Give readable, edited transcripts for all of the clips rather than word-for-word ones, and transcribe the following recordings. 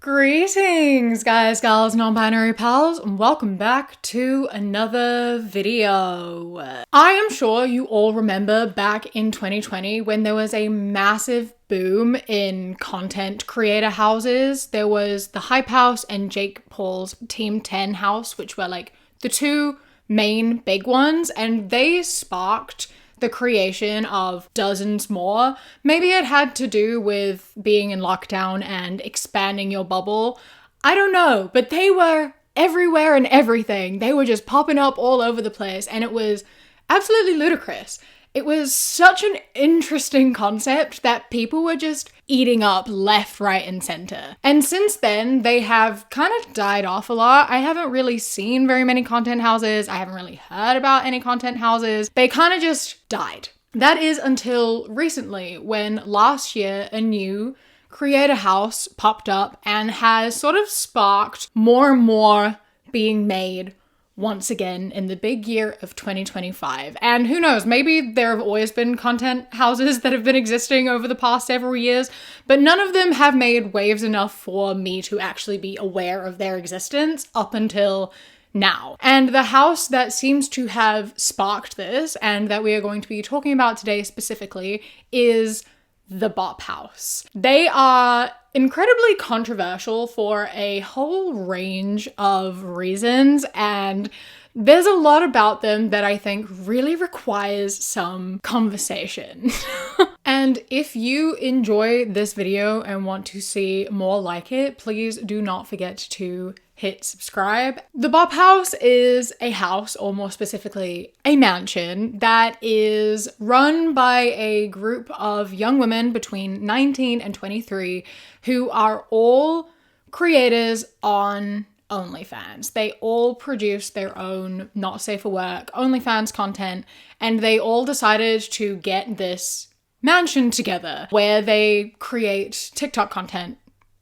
Greetings, guys, gals, non-binary pals, and welcome back to another video. I am sure you all remember back in 2020 when there was a massive boom in content creator houses. There was the Hype House and Jake Paul's Team 10 house, which were like the two main big ones, and they sparked the creation of dozens more. Maybe it had to do with being in lockdown and expanding your bubble. I don't know, but they were everywhere and everything. They were just popping up all over the place, and it was absolutely ludicrous. It was such an interesting concept that people were just eating up left, right, and center. And since then, they have kind of died off a lot. I haven't really seen very many content houses. I haven't really heard about any content houses. They kind of just died. That is until recently, when last year a new creator house popped up and has sort of sparked more and more being made once again in the big year of 2025. And who knows, maybe there have always been content houses that have been existing over the past several years, but none of them have made waves enough for me to actually be aware of their existence up until now. And the house that seems to have sparked this, and that we are going to be talking about today specifically, is the BOP House. They are incredibly controversial for a whole range of reasons, and there's a lot about them that I think really requires some conversation. And if you enjoy this video and want to see more like it, please do not forget to hit subscribe. The BOP House is a house, or more specifically, a mansion, that is run by a group of young women between 19 and 23 who are all creators on OnlyFans. They all produce their own not safe for work OnlyFans content, and they all decided to get this mansion together where they create TikTok content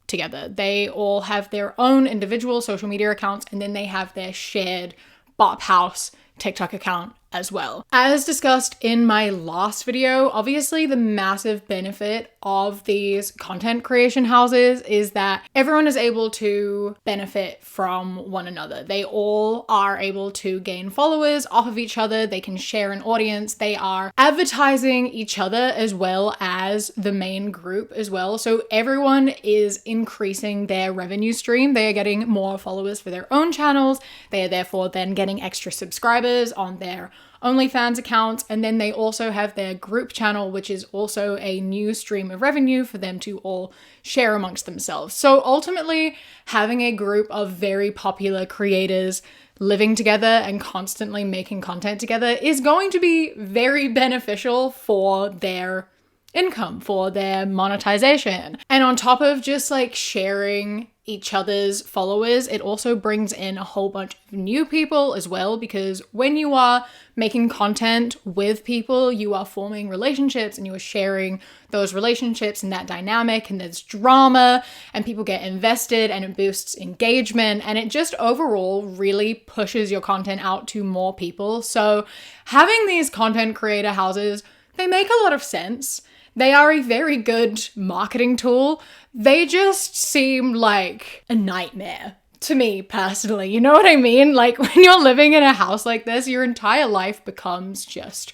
together. They all have their own individual social media accounts, and then they have their shared BOP House TikTok account as well. As discussed in my last video, obviously the massive benefit of these content creation houses is that everyone is able to benefit from one another. They all are able to gain followers off of each other. They can share an audience. They are advertising each other as well as the main group as well. So everyone is increasing their revenue stream. They are getting more followers for their own channels. They are therefore then getting extra subscribers on their OnlyFans accounts, and then they also have their group channel, which is also a new stream of revenue for them to all share amongst themselves. So ultimately, having a group of very popular creators living together and constantly making content together is going to be very beneficial for their income, for their monetization. And on top of just like sharing each other's followers, it also brings in a whole bunch of new people as well, because when you are making content with people, you are forming relationships and you are sharing those relationships and that dynamic, and there's drama and people get invested and it boosts engagement, and it just overall really pushes your content out to more people. So having these content creator houses, they make a lot of sense. They are a very good marketing tool. They just seem like a nightmare to me personally. You know what I mean? Like when you're living in a house like this, your entire life becomes just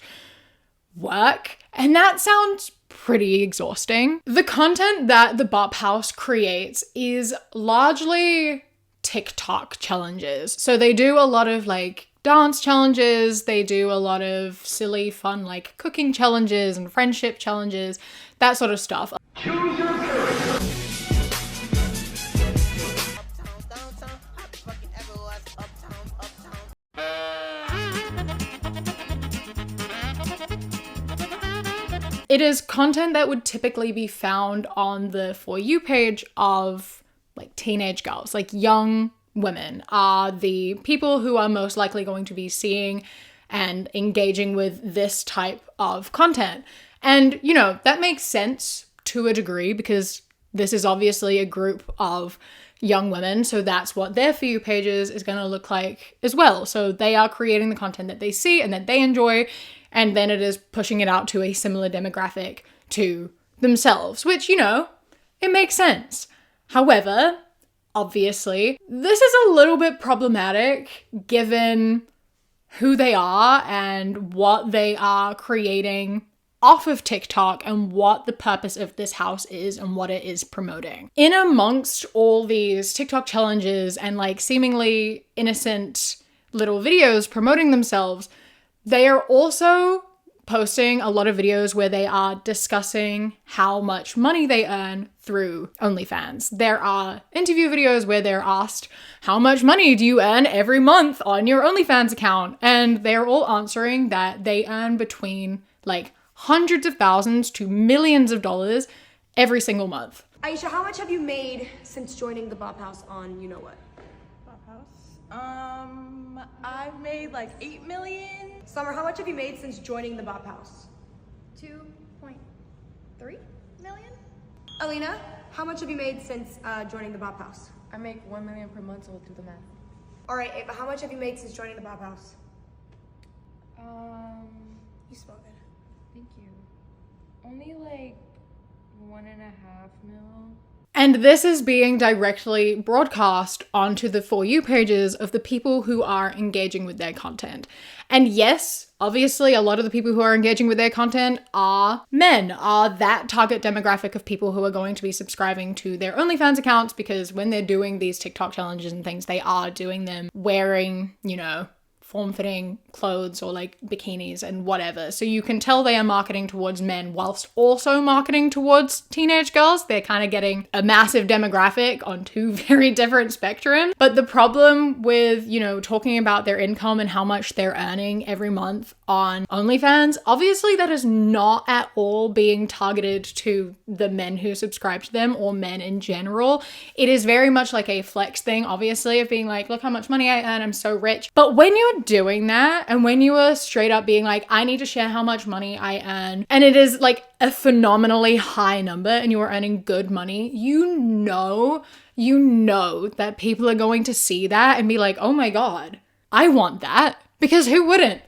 work. And that sounds pretty exhausting. The content that the BOP House creates is largely TikTok challenges. So they do a lot of like dance challenges, they do a lot of silly fun like cooking challenges and friendship challenges, that sort of stuff. Choose your character. It is content that would typically be found on the For You page of like teenage girls, like young women are the people who are most likely going to be seeing and engaging with this type of content. And, you know, that makes sense to a degree because this is obviously a group of young women. So that's what their For You pages is going to look like as well. So they are creating the content that they see and that they enjoy, and then it is pushing it out to a similar demographic to themselves, which, you know, it makes sense. However, obviously. This is a little bit problematic given who they are and what they are creating off of TikTok and what the purpose of this house is and what it is promoting. In amongst all these TikTok challenges and like seemingly innocent little videos promoting themselves, they are also posting a lot of videos where they are discussing how much money they earn through OnlyFans. There are interview videos where they're asked, how much money do you earn every month on your OnlyFans account? And they're all answering that they earn between like hundreds of thousands to millions of dollars every single month. Aisha, how much have you made since joining the BOP House on you know what? BOP House? I've made like 8 million. Summer, how much have you made since joining the BOP House? 2.3 million? Alina, how much have you made since joining the BOP House? I make 1 million per month, so we'll do the math. All right, Ava, how much have you made since joining the BOP House? You smell good. Thank you. Only like 1.5 mil. And this is being directly broadcast onto the For You pages of the people who are engaging with their content. And yes, obviously, a lot of the people who are engaging with their content are men, are that target demographic of people who are going to be subscribing to their OnlyFans accounts, because when they're doing these TikTok challenges and things, they are doing them wearing, you know, form-fitting clothes or like bikinis and whatever. So you can tell they are marketing towards men whilst also marketing towards teenage girls. They're kind of getting a massive demographic on two very different spectrums. But the problem with, you know, talking about their income and how much they're earning every month on OnlyFans, obviously that is not at all being targeted to the men who subscribe to them or men in general. It is very much like a flex thing, obviously, of being like, look how much money I earn, I'm so rich. But when you're doing that and when you are straight up being like, I need to share how much money I earn, and it is like a phenomenally high number and you are earning good money, you know that people are going to see that and be like, oh my God, I want that. Because who wouldn't?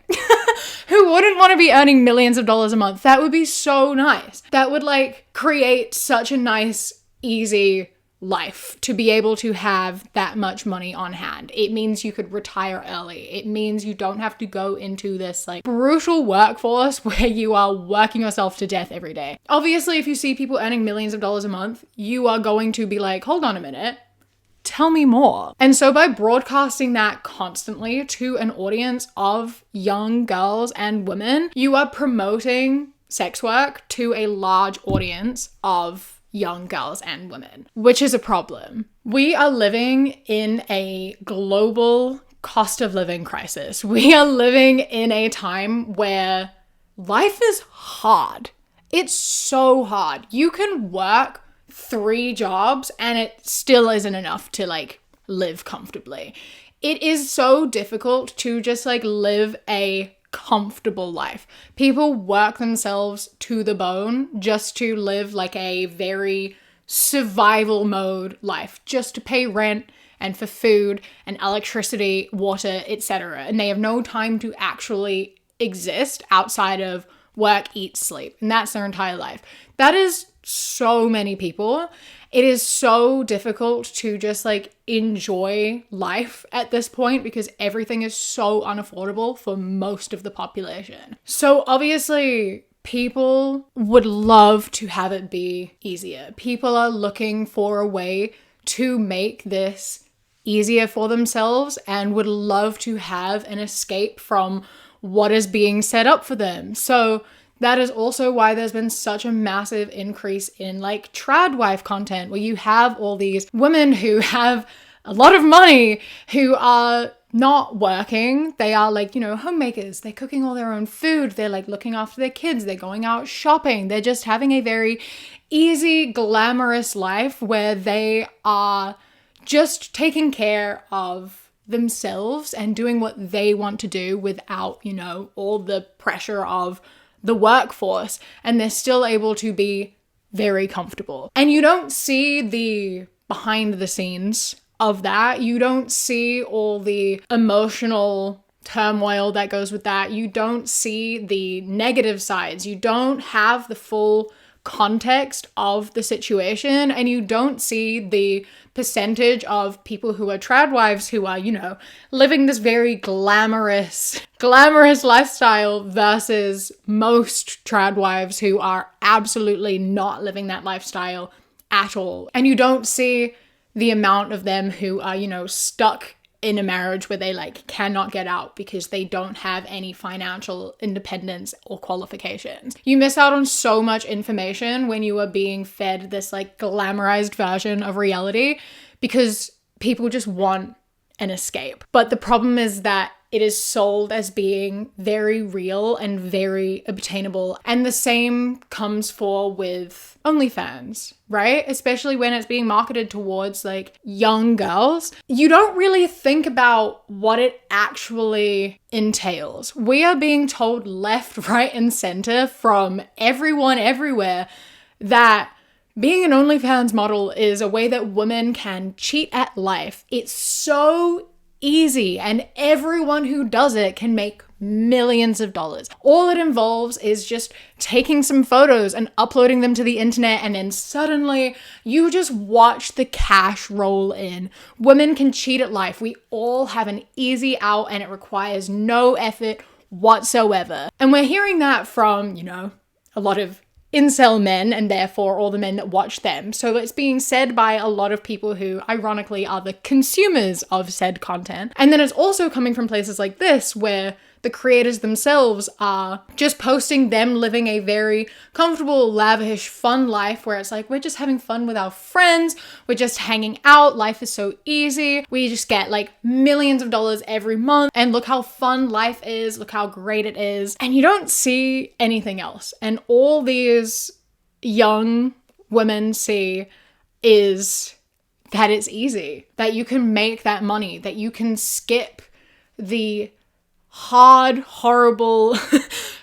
Who wouldn't want to be earning millions of dollars a month? That would be so nice. That would like create such a nice, easy life to be able to have that much money on hand. It means you could retire early. It means you don't have to go into this like brutal workforce where you are working yourself to death every day. Obviously, if you see people earning millions of dollars a month, you are going to be like, hold on a minute, tell me more. And so by broadcasting that constantly to an audience of young girls and women, you are promoting sex work to a large audience of young girls and women, which is a problem. We are living in a global cost of living crisis. We are living in a time where life is hard. It's so hard. You can work 3 jobs and it still isn't enough to like live comfortably. It is so difficult to just like live a comfortable life. People work themselves to the bone just to live like a very survival mode life, just to pay rent and for food and electricity, water, etc. And they have no time to actually exist outside of work, eat, sleep. And that's their entire life. That is so many people. It is so difficult to just like enjoy life at this point because everything is so unaffordable for most of the population. So obviously people would love to have it be easier. People are looking for a way to make this easier for themselves and would love to have an escape from what is being set up for them. So that is also why there's been such a massive increase in like trad wife content, where you have all these women who have a lot of money who are not working. They are like, you know, homemakers. They're cooking all their own food. They're like looking after their kids. They're going out shopping. They're just having a very easy, glamorous life where they are just taking care of themselves and doing what they want to do without, you know, all the pressure of the workforce, and they're still able to be very comfortable. And you don't see the behind the scenes of that. You don't see all the emotional turmoil that goes with that. You don't see the negative sides. You don't have the full context of the situation, and you don't see the percentage of people who are trad wives who are, you know, living this very glamorous lifestyle versus most trad wives who are absolutely not living that lifestyle at all. And you don't see the amount of them who are, you know, stuck in a marriage where they like cannot get out because they don't have any financial independence or qualifications. You miss out on so much information when you are being fed this like glamorized version of reality because people just want an escape. But the problem is that it is sold as being very real and very obtainable. And the same comes for with OnlyFans, right? Especially when it's being marketed towards like young girls. You don't really think about what it actually entails. We are being told left, right, and center from everyone everywhere that being an OnlyFans model is a way that women can cheat at life. It's so easy, and everyone who does it can make millions of dollars. All it involves is just taking some photos and uploading them to the internet, and then suddenly you just watch the cash roll in. Women can cheat at life. We all have an easy out, and it requires no effort whatsoever. And we're hearing that from, you know, a lot of incel men, and therefore all the men that watch them. So it's being said by a lot of people who ironically are the consumers of said content. And then it's also coming from places like this where the creators themselves are just posting them living a very comfortable, lavish, fun life where it's like, we're just having fun with our friends, we're just hanging out, life is so easy, we just get like millions of dollars every month, and look how fun life is, look how great it is. And you don't see anything else. And all these young women see is that it's easy, that you can make that money, that you can skip the hard, horrible,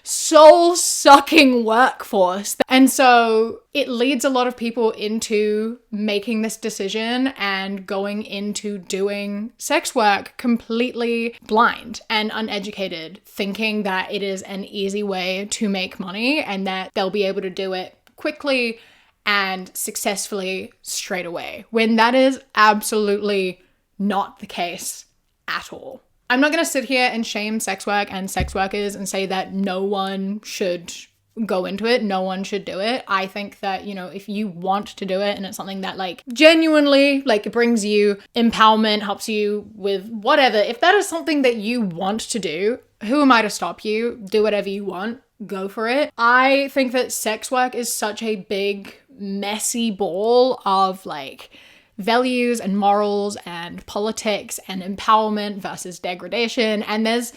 soul-sucking workforce. And so it leads a lot of people into making this decision and going into doing sex work completely blind and uneducated, thinking that it is an easy way to make money and that they'll be able to do it quickly and successfully straight away, when that is absolutely not the case at all. I'm not going to sit here and shame sex work and sex workers and say that no one should go into it, no one should do it. I think that, you know, if you want to do it and it's something that like genuinely like brings you empowerment, helps you with whatever, if that is something that you want to do, who am I to stop you? Do whatever you want, go for it. I think that sex work is such a big, messy ball of like values and morals and politics and empowerment versus degradation, and there's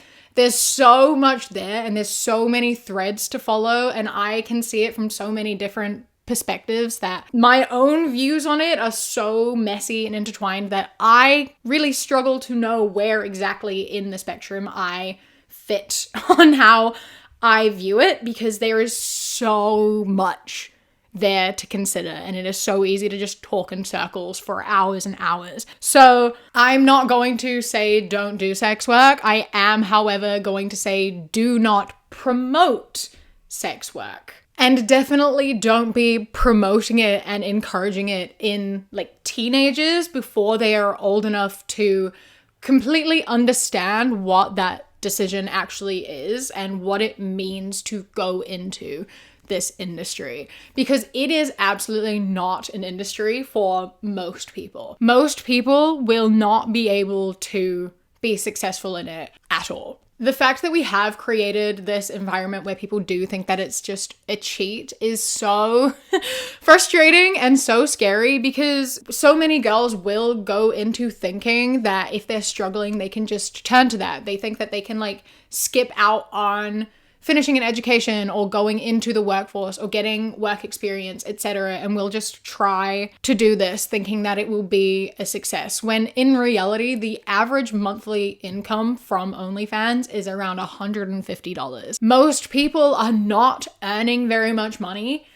so much there, and there's so many threads to follow, and I can see it from so many different perspectives that my own views on it are so messy and intertwined that I really struggle to know where exactly in the spectrum I fit on how I view it, because there is so much there to consider, and it is so easy to just talk in circles for hours and hours. So I'm not going to say don't do sex work. I am, however, going to say do not promote sex work. And definitely don't be promoting it and encouraging it in like teenagers before they are old enough to completely understand what that decision actually is and what it means to go into this industry, because it is absolutely not an industry for most people. Most people will not be able to be successful in it at all. The fact that we have created this environment where people do think that it's just a cheat is so frustrating and so scary, because so many girls will go into thinking that if they're struggling, they can just turn to that. They think that they can like skip out on finishing an education or going into the workforce or getting work experience, etc., and we'll just try to do this thinking that it will be a success, when in reality the average monthly income from OnlyFans is around $150. Most people are not earning very much money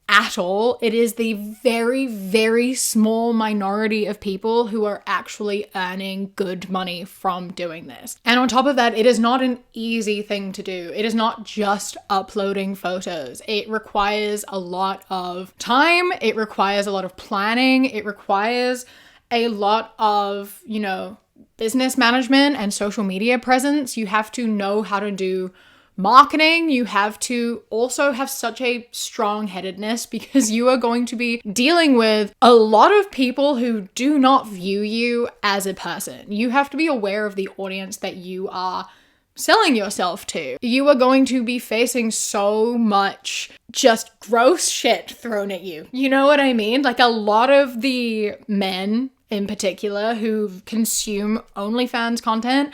at all. It is the very, very small minority of people who are actually earning good money from doing this. And on top of that, it is not an easy thing to do. It is not just uploading photos. It requires a lot of time. It requires a lot of planning. It requires a lot of, business management and social media presence. You have to know how to do marketing. You have to also have such a strong-headedness because you are going to be dealing with a lot of people who do not view you as a person. You have to be aware of the audience that you are selling yourself to. You are going to be facing so much just gross shit thrown at you. You know what I mean? Like, a lot of the men in particular who consume OnlyFans content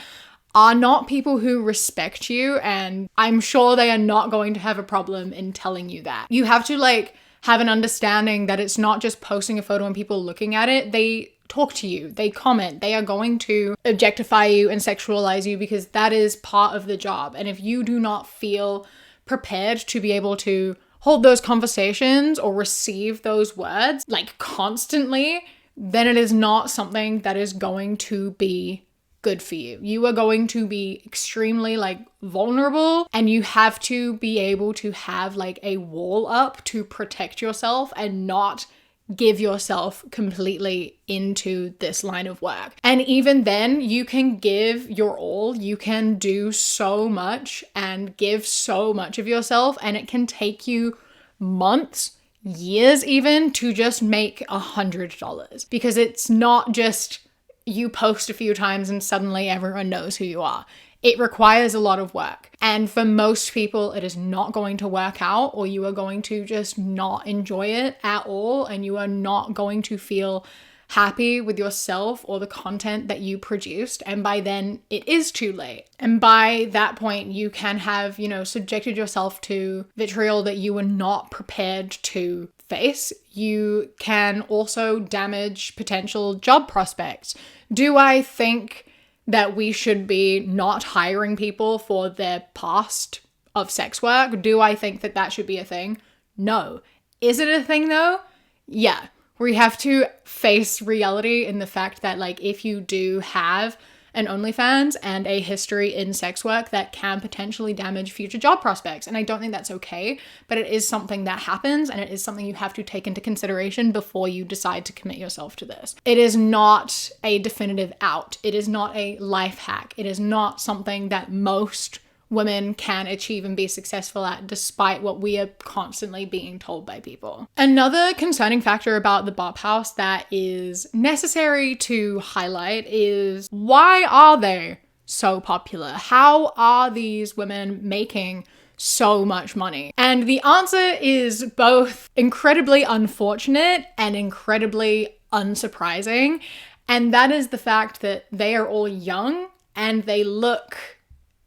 are not people who respect you, and I'm sure they are not going to have a problem in telling you that. You have to have an understanding that it's not just posting a photo and people looking at it. They talk to you, they comment, they are going to objectify you and sexualize you because that is part of the job. And if you do not feel prepared to be able to hold those conversations or receive those words constantly, then it is not something that is going to be good for you. You are going to be extremely vulnerable, and you have to be able to have a wall up to protect yourself and not give yourself completely into this line of work. And even then, you can give your all, you can do so much and give so much of yourself, and it can take you months, years even, to just make $100, because it's not just you post a few times and suddenly everyone knows who you are. It requires a lot of work. And for most people, it is not going to work out, or you are going to just not enjoy it at all, and you are not going to feel happy with yourself or the content that you produced. And by then, it is too late. And by that point, you can have, subjected yourself to vitriol that you were not prepared to face. You can also damage potential job prospects. Do I think that we should be not hiring people for their past of sex work? Do I think that that should be a thing? No. Is it a thing though? Yeah. We have to face reality in the fact that if you do have an OnlyFans and a history in sex work, that can potentially damage future job prospects. And I don't think that's okay, but it is something that happens, and it is something you have to take into consideration before you decide to commit yourself to this. It is not a definitive out. It is not a life hack. It is not something that most women can achieve and be successful at, despite what we are constantly being told by people. Another concerning factor about the BOP House that is necessary to highlight is, why are they so popular? How are these women making so much money? And the answer is both incredibly unfortunate and incredibly unsurprising. And that is the fact that they are all young and they look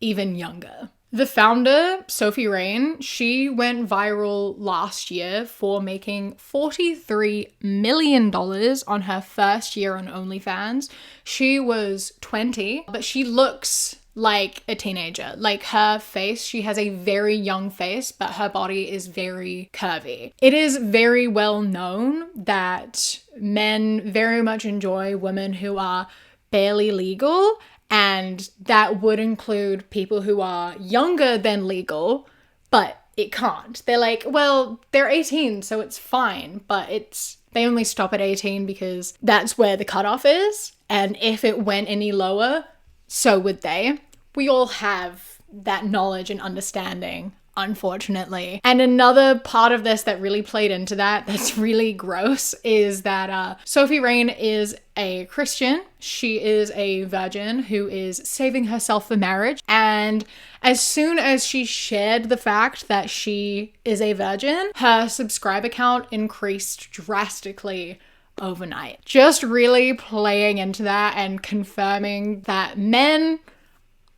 even younger. The founder, Sophie Rain, she went viral last year for making $43 million on her first year on OnlyFans. She was 20, but she looks like a teenager. Her face, she has a very young face, but her body is very curvy. It is very well known that men very much enjoy women who are barely legal, and that would include people who are younger than legal, but it can't. They're well, they're 18, so it's fine, but they only stop at 18 because that's where the cutoff is. And if it went any lower, so would they. We all have that knowledge and understanding, unfortunately. And another part of this that really played into that's really gross is that Sophie Rain is a Christian. She is a virgin who is saving herself for marriage. And as soon as she shared the fact that she is a virgin, her subscriber count increased drastically overnight. Just really playing into that and confirming that men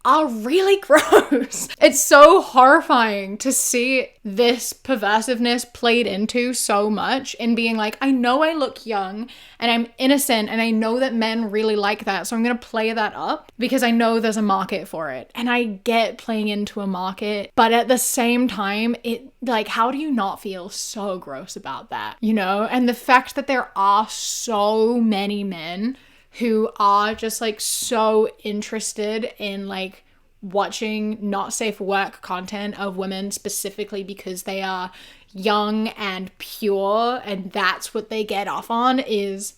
are really gross. It's so horrifying to see this perversiveness played into so much and being like, I know I look young and I'm innocent and I know that men really like that, so I'm gonna play that up because I know there's a market for it. And I get playing into a market, but at the same time, it like, how do you not feel so gross about that, you know? And the fact that there are so many men who are just like so interested in like watching not safe for work content of women specifically because they are young and pure and that's what they get off on is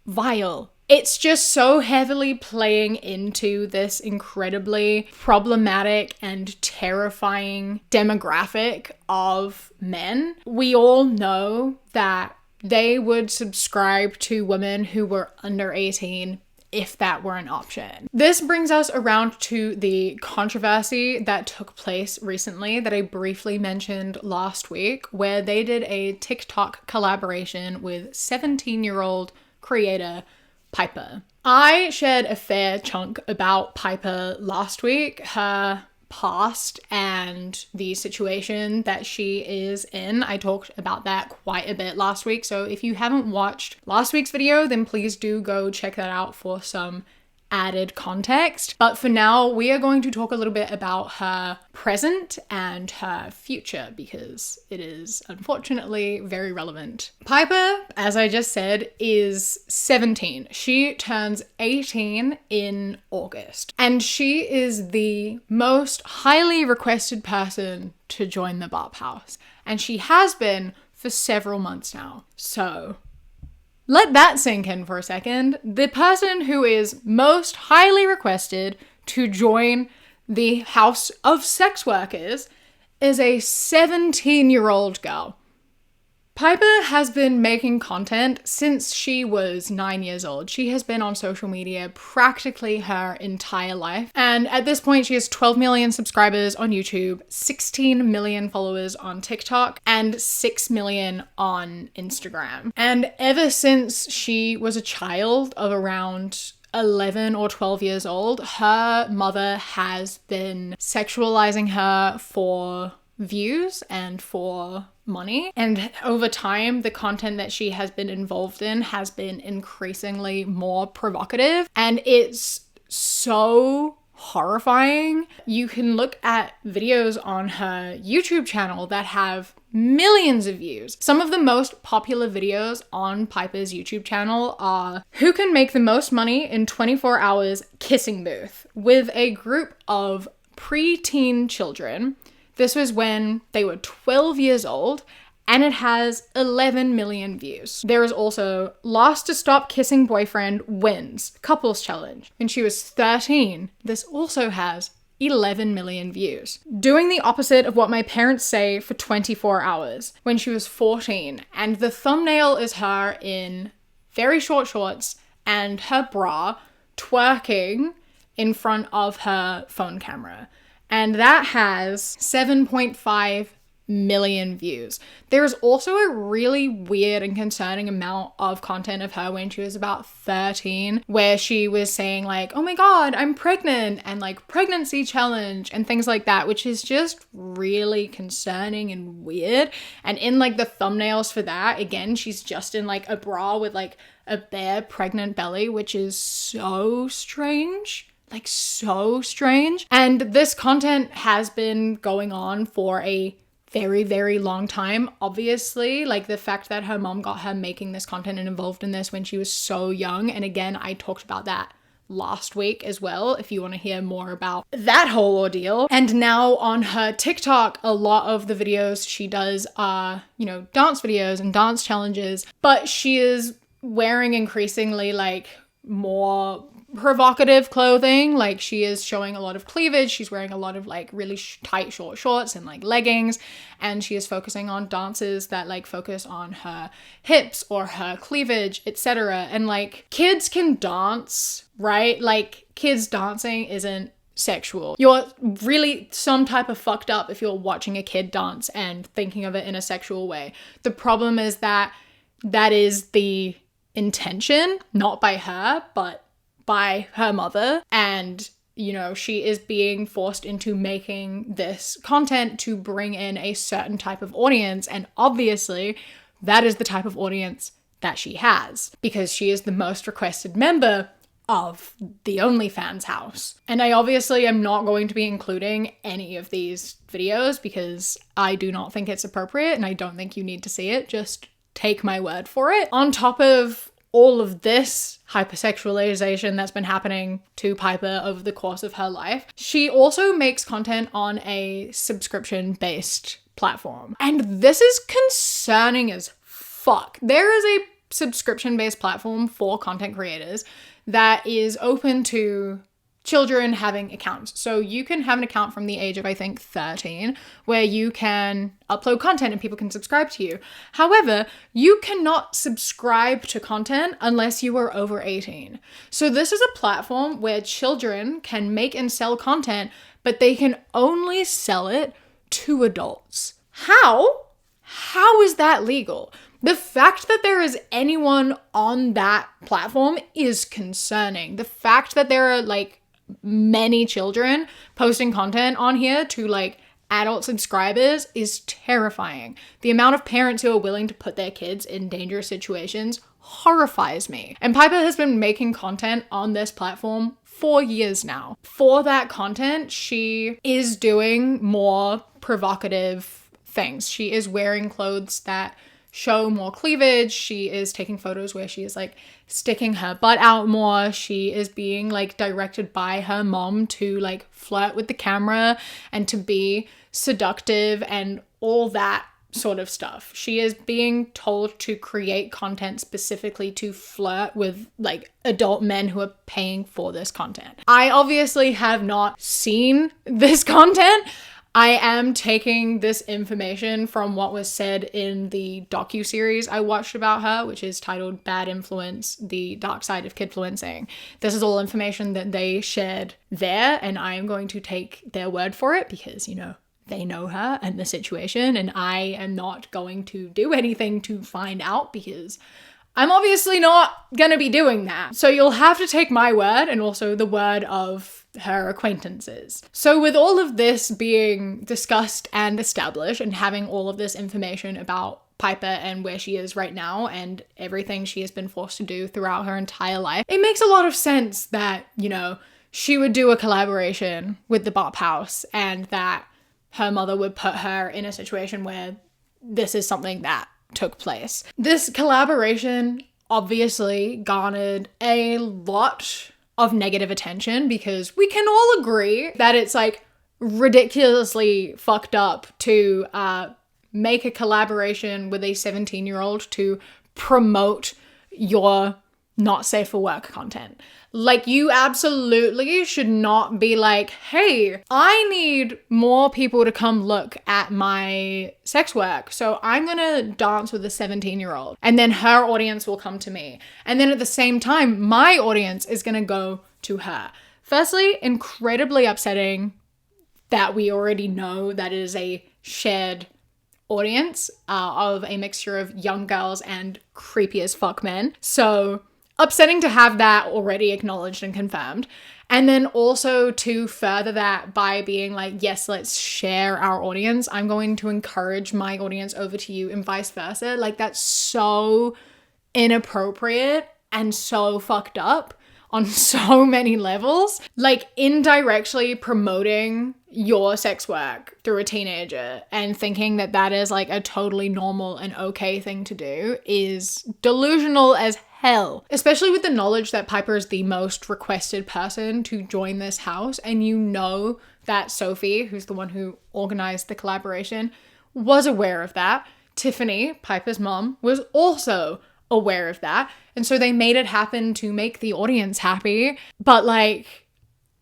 vile. It's just so heavily playing into this incredibly problematic and terrifying demographic of men. We all know that they would subscribe to women who were under 18 if that were an option. This brings us around to the controversy that took place recently that I briefly mentioned last week, where they did a TikTok collaboration with 17-year-old creator Piper. I shared a fair chunk about Piper last week, her past and the situation that she is in. I talked about that quite a bit last week, so if you haven't watched last week's video, then please do go check that out for some added context. But for now, we are going to talk a little bit about her present and her future because it is unfortunately very relevant. Piper, as I just said, is 17. She turns 18 in August, and she is the most highly requested person to join the BOP House, and she has been for several months now. So let that sink in for a second. The person who is most highly requested to join the House of Sex Workers is a 17-year-old girl. Piper has been making content since she was 9 years old. She has been on social media practically her entire life. And at this point, she has 12 million subscribers on YouTube, 16 million followers on TikTok, and 6 million on Instagram. And ever since she was a child of around 11 or 12 years old, her mother has been sexualizing her for views and for money. And over time, the content that she has been involved in has been increasingly more provocative, and it's so horrifying. You can look at videos on her YouTube channel that have millions of views. Some of the most popular videos on Piper's YouTube channel are who can make the most money in 24 hours kissing booth with a group of preteen children. This was when they were 12 years old, and it has 11 million views. There is also Last to Stop Kissing Boyfriend Wins Couples Challenge. When she was 13, this also has 11 million views. Doing the opposite of what my parents say for 24 hours when she was 14, and the thumbnail is her in very short shorts and her bra twerking in front of her phone camera. And that has 7.5 million views. There's also a really weird and concerning amount of content of her when she was about 13, where she was saying like, oh my God, I'm pregnant, and like pregnancy challenge and things like that, which is just really concerning and weird. And in like the thumbnails for that, again, she's just in like a bra with like a bare pregnant belly, which is so strange. Like so strange. And this content has been going on for a very, very long time. Obviously, like the fact that her mom got her making this content and involved in this when she was so young. And again, I talked about that last week as well, if you want to hear more about that whole ordeal. And now on her TikTok, a lot of the videos she does are, you know, dance videos and dance challenges, but she is wearing increasingly like more provocative clothing. Like she is showing a lot of cleavage, she's wearing a lot of like really tight short shorts and like leggings, and she is focusing on dances that like focus on her hips or her cleavage, etc. And like kids can dance, right? Like kids dancing isn't sexual. You're really some type of fucked up if you're watching a kid dance and thinking of it in a sexual way. The problem is that that is the intention, not by her, but by her mother. And you know, she is being forced into making this content to bring in a certain type of audience. And obviously, that is the type of audience that she has because she is the most requested member of the OnlyFans house. And I obviously am not going to be including any of these videos because I do not think it's appropriate and I don't think you need to see it. Just take my word for it. On top of all of this hypersexualization that's been happening to Piper over the course of her life, she also makes content on a subscription-based platform. And this is concerning as fuck. There is a subscription-based platform for content creators that is open to children having accounts. So you can have an account from the age of, I think, 13, where you can upload content and people can subscribe to you. However, you cannot subscribe to content unless you are over 18. So this is a platform where children can make and sell content, but they can only sell it to adults. How? How is that legal? The fact that there is anyone on that platform is concerning. The fact that there are like many children posting content on here to like adult subscribers is terrifying. The amount of parents who are willing to put their kids in dangerous situations horrifies me. And Piper has been making content on this platform for years now. For that content, she is doing more provocative things. She is wearing clothes that show more cleavage. She is taking photos where she is like sticking her butt out more. She is being like directed by her mom to like flirt with the camera and to be seductive and all that sort of stuff. She is being told to create content specifically to flirt with like adult men who are paying for this content. I obviously have not seen this content. I am taking this information from what was said in the docuseries I watched about her, which is titled Bad Influence, The Dark Side of Kidfluencing. This is all information that they shared there, and I am going to take their word for it because, you know, they know her and the situation, and I am not going to do anything to find out because I'm obviously not gonna be doing that. So you'll have to take my word and also the word of her acquaintances. So with all of this being discussed and established and having all of this information about Piper and where she is right now and everything she has been forced to do throughout her entire life, it makes a lot of sense that, you know, she would do a collaboration with the BOP House and that her mother would put her in a situation where this is something that took place. This collaboration obviously garnered a lot of negative attention because we can all agree that it's like ridiculously fucked up to make a collaboration with a 17-year-old to promote your not safe for work content. Like, you absolutely should not be like, hey, I need more people to come look at my sex work, so I'm gonna dance with a 17-year-old and then her audience will come to me. And then at the same time, my audience is gonna go to her. Firstly, incredibly upsetting that we already know that it is a shared audience of a mixture of young girls and creepy as fuck men. So upsetting to have that already acknowledged and confirmed. And then also to further that by being like, yes, let's share our audience. I'm going to encourage my audience over to you and vice versa. Like, that's so inappropriate and so fucked up on so many levels. Like, indirectly promoting your sex work through a teenager and thinking that that is like a totally normal and okay thing to do is delusional as hell, especially with the knowledge that Piper is the most requested person to join this house. And you know that Sophie, who's the one who organized the collaboration, was aware of that. Tiffany, Piper's mom, was also aware of that. And so they made it happen to make the audience happy. But like,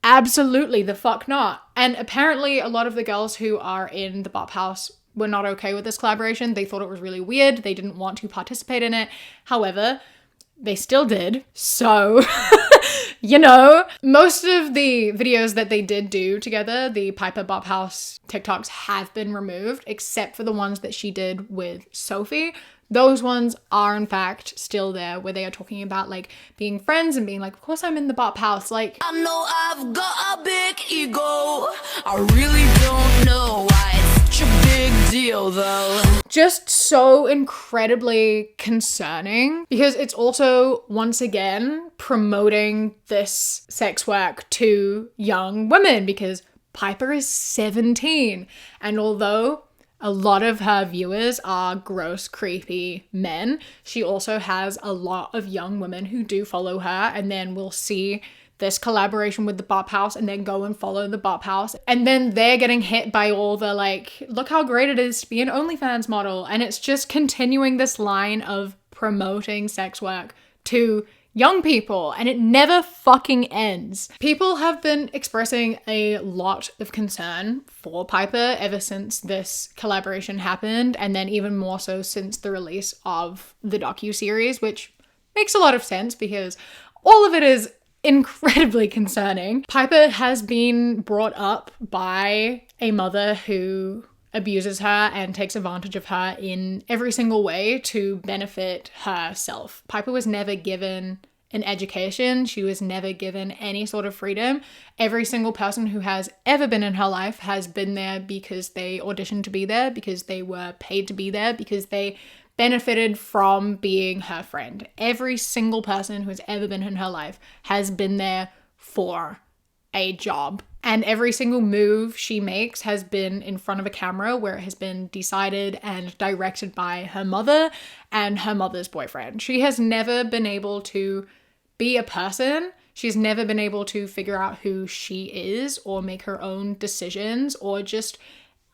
absolutely the fuck not. And apparently a lot of the girls who are in the BOP House were not okay with this collaboration. They thought it was really weird. They didn't want to participate in it. However, they still did. So, you know, most of the videos that they did do together, the Piper BOP House TikToks, have been removed, except for the ones that she did with Sophie. those ones are in fact still there, where they are talking about like being friends and being like, of course I'm in the BOP house. Like, I know I've got a big ego. I really don't know why it's such a big deal though. Just so incredibly concerning, because it's also once again promoting this sex work to young women, because Piper is 17, and although a lot of her viewers are gross, creepy men, she also has a lot of young women who do follow her, and then we'll see this collaboration with the BOP House and then go and follow the BOP House. And then they're getting hit by all the like, look how great it is to be an OnlyFans model. And it's just continuing this line of promoting sex work to young people, and it never fucking ends. People have been expressing a lot of concern for Piper ever since this collaboration happened, and then even more so since the release of the docuseries, which makes a lot of sense because all of it is incredibly concerning. Piper has been brought up by a mother who abuses her and takes advantage of her in every single way to benefit herself. Piper was never given an education. She was never given any sort of freedom. Every single person who has ever been in her life has been there because they auditioned to be there, because they were paid to be there, because they benefited from being her friend. Every single person who has ever been in her life has been there for a job. And every single move she makes has been in front of a camera where it has been decided and directed by her mother and her mother's boyfriend. She has never been able to be a person. She's never been able to figure out who she is or make her own decisions or just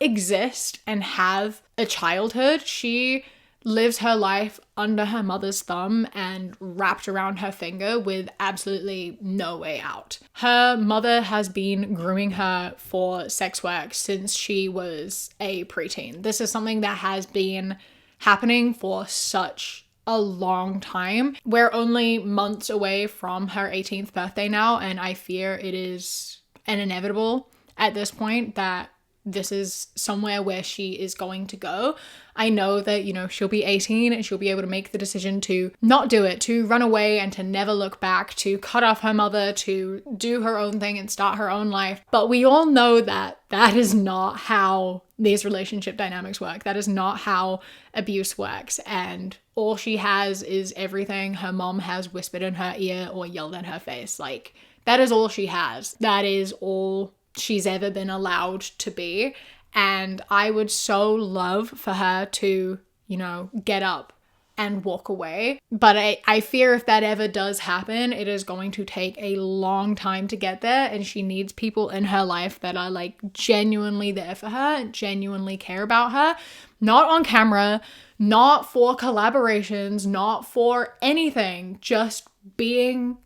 exist and have a childhood. She lives her life under her mother's thumb and wrapped around her finger with absolutely no way out. Her mother has been grooming her for sex work since she was a preteen. This is something that has been happening for such a long time. We're only months away from her 18th birthday now, and I fear it is an inevitable at this point that this is somewhere where she is going to go. I know that, you know, she'll be 18 and she'll be able to make the decision to not do it, to run away and to never look back, to cut off her mother, to do her own thing and start her own life. But we all know that that is not how these relationship dynamics work. That is not how abuse works. And all she has is everything her mom has whispered in her ear or yelled in her face. Like, that is all she has. That is all she's ever been allowed to be. And I would so love for her to, you know, get up and walk away. But I fear if that ever does happen, it is going to take a long time to get there. And she needs people in her life that are like genuinely there for her, genuinely care about her. Not on camera, not for collaborations, not for anything, just being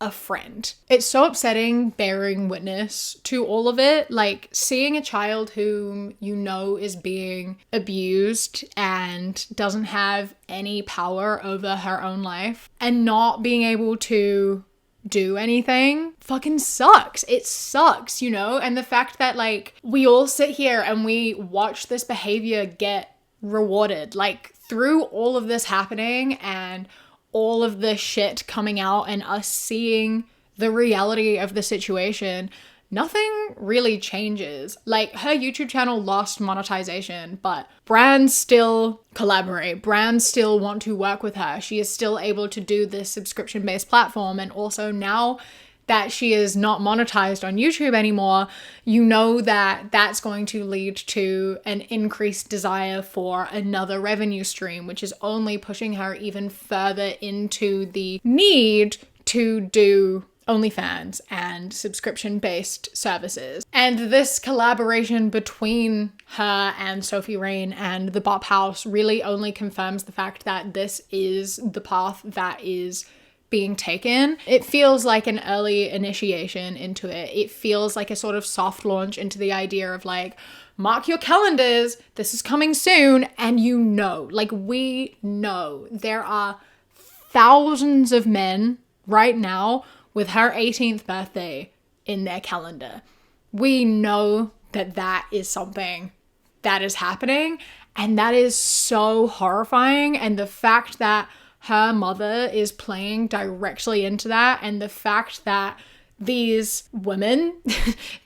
a friend. It's so upsetting bearing witness to all of it, like seeing a child whom you know is being abused and doesn't have any power over her own life and not being able to do anything fucking sucks. It sucks, you know? And the fact that like we all sit here and we watch this behavior get rewarded, like through all of this happening and all of the shit coming out and us seeing the reality of the situation, nothing really changes. Like, her YouTube channel lost monetization, but brands still collaborate. Brands still want to work with her. She is still able to do this subscription-based platform. And also now that she is not monetized on YouTube anymore, you know that that's going to lead to an increased desire for another revenue stream, which is only pushing her even further into the need to do OnlyFans and subscription-based services. And this collaboration between her and Sophie Rain and the BOP House really only confirms the fact that this is the path that is being taken. It feels like an early initiation into it. It feels like a sort of soft launch into the idea of like, mark your calendars, this is coming soon. And you know, like we know there are thousands of men right now with her 18th birthday in their calendar. We know that that is something that is happening. And that is so horrifying. And the fact that her mother is playing directly into that, and the fact that these women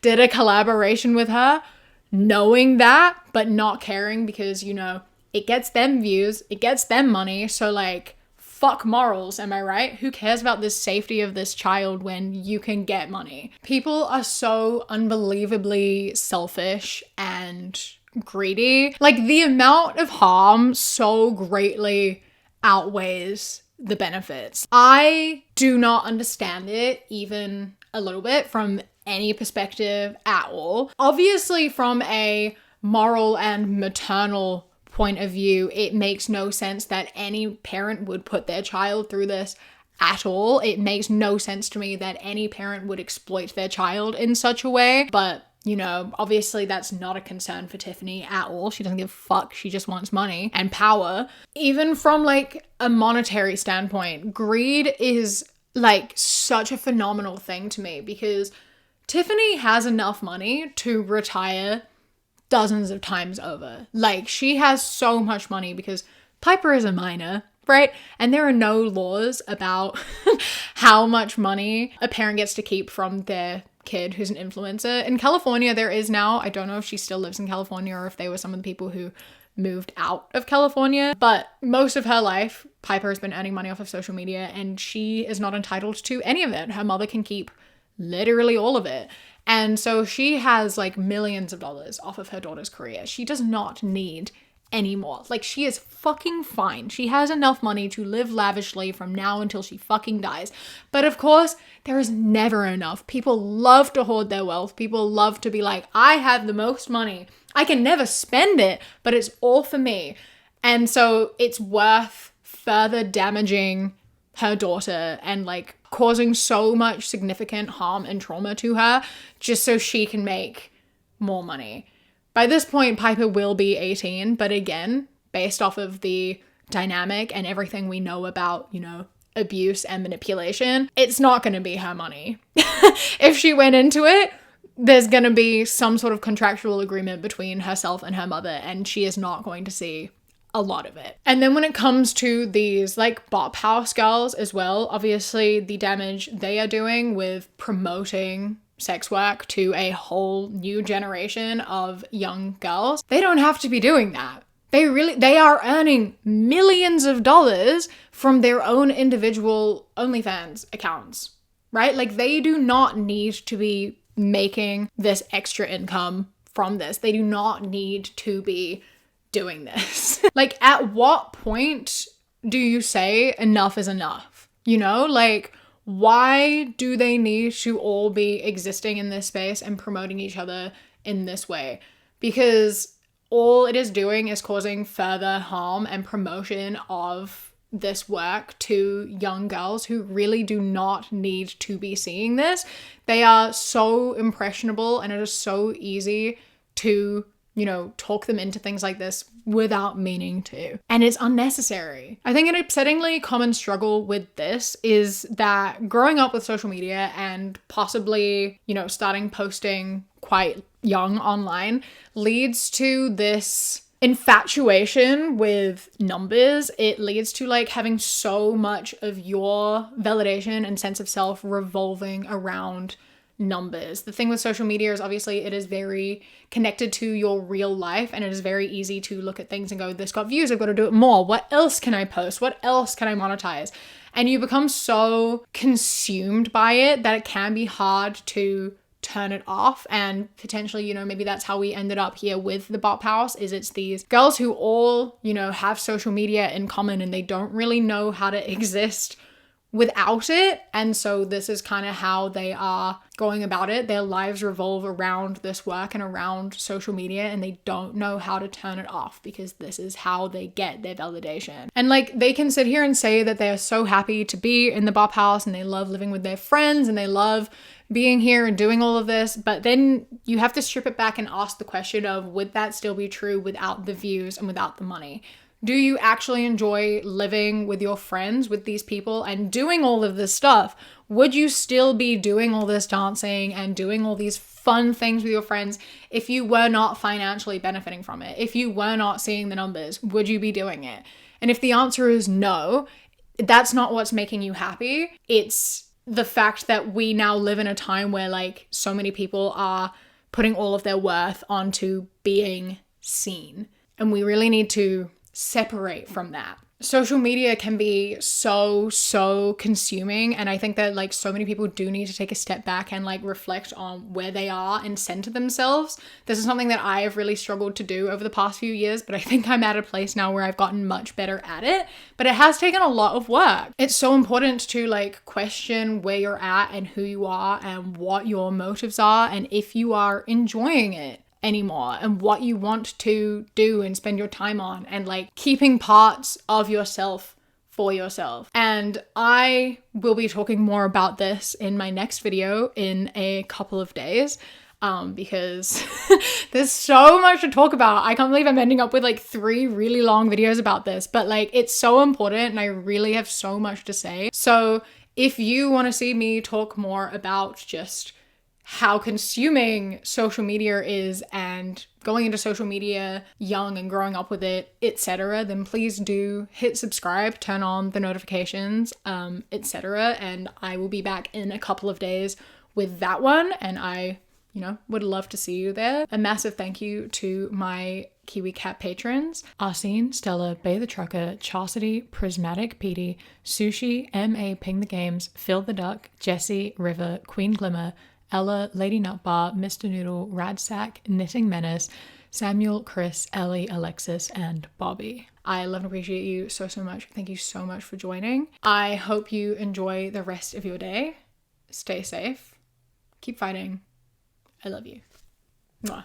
did a collaboration with her, knowing that, but not caring because, you know, it gets them views, it gets them money. So like, fuck morals, am I right? Who cares about the safety of this child when you can get money? People are so unbelievably selfish and greedy. Like, the amount of harm so greatly outweighs the benefits. I do not understand it even a little bit from any perspective at all. Obviously, from a moral and maternal point of view, it makes no sense that any parent would put their child through this at all. It makes no sense to me that any parent would exploit their child in such a way. But, you know, obviously that's not a concern for Tiffany at all. She doesn't give a fuck. She just wants money and power. Even from like a monetary standpoint, greed is like such a phenomenal thing to me, because Tiffany has enough money to retire dozens of times over. Like, she has so much money because Piper is a minor, right? And there are no laws about how much money a parent gets to keep from their kid who's an influencer. In California, there is now. I don't know if she still lives in California or if they were some of the people who moved out of California, but most of her life, Piper has been earning money off of social media, and she is not entitled to any of it. Her mother can keep literally all of it. And so she has like millions of dollars off of her daughter's career. She does not need any more. Like, she is fucking fine. She has enough money to live lavishly from now until she fucking dies. But of course, there is never enough. People love to hoard their wealth. People love to be like, I have the most money. I can never spend it, but it's all for me. And so it's worth further damaging her daughter and like causing so much significant harm and trauma to her just so she can make more money. By this point, Piper will be 18, but again, based off of the dynamic and everything we know about, you know, abuse and manipulation, it's not going to be her money. If she went into it, there's going to be some sort of contractual agreement between herself and her mother, and she is not going to see a lot of it. And then when it comes to these like BOP House girls as well, obviously the damage they are doing with promoting sex work to a whole new generation of young girls, they don't have to be doing that. They are earning millions of dollars from their own individual OnlyFans accounts, right? Like, they do not need to be making this extra income from this. They do not need to be doing this. Like, at what point do you say enough is enough? You know, like, why do they need to all be existing in this space and promoting each other in this way? Because all it is doing is causing further harm and promotion of this work to young girls who really do not need to be seeing this. They are so impressionable, and it is so easy to, you know, talk them into things like this without meaning to. And it's unnecessary. I think an upsettingly common struggle with this is that growing up with social media and possibly, you know, starting posting quite young online leads to this infatuation with numbers. It leads to like having so much of your validation and sense of self revolving around numbers. The thing with social media is obviously it is very connected to your real life, and it is very easy to look at things and go, this got views, I've got to do it more. What else can I post? What else can I monetize? And you become so consumed by it that it can be hard to turn it off. And potentially, you know, maybe that's how we ended up here with the BOP House, is it's these girls who all, you know, have social media in common and they don't really know how to exist without it. And so this is kind of how they are going about it. Their lives revolve around this work and around social media, and they don't know how to turn it off because this is how they get their validation. And like, they can sit here and say that they are so happy to be in the BOP House and they love living with their friends and they love being here and doing all of this, but then you have to strip it back and ask the question of, would that still be true without the views and without the money? Do you actually enjoy living with your friends, with these people, and doing all of this stuff? Would you still be doing all this dancing and doing all these fun things with your friends if you were not financially benefiting from it? If you were not seeing the numbers, would you be doing it? And if the answer is no, that's not what's making you happy. It's the fact that we now live in a time where like so many people are putting all of their worth onto being seen. And we really need to separate from that. Social media can be so consuming, and I think that like so many people do need to take a step back and like reflect on where they are and center themselves. This is something that I have really struggled to do over the past few years, but I think I'm at a place now where I've gotten much better at it, but it has taken a lot of work. It's so important to like question where you're at and who you are and what your motives are and if you are enjoying it anymore and what you want to do and spend your time on, and like keeping parts of yourself for yourself. And I will be talking more about this in my next video in a couple of days because there's so much to talk about. I can't believe I'm ending up with like 3 really long videos about this, but like it's so important and I really have so much to say. So if you want to see me talk more about just how consuming social media is and going into social media young and growing up with it, etc., then please do hit subscribe, turn on the notifications, etc. And I will be back in a couple of days with that one, and I, would love to see you there. A massive thank you to my Kiwi Cat patrons: Arsene, Stella, Bay the Trucker, Chastity, Prismatic Petey, Sushi, M.A. Ping the Games, Phil the Duck, Jessie, River, Queen Glimmer, Ella, Lady Nutbar, Mr. Noodle, Radsack, Knitting Menace, Samuel, Chris, Ellie, Alexis, and Bobby. I love and appreciate you so much. Thank you so much for joining. I hope you enjoy the rest of your day. Stay safe. Keep fighting. I love you. Mwah.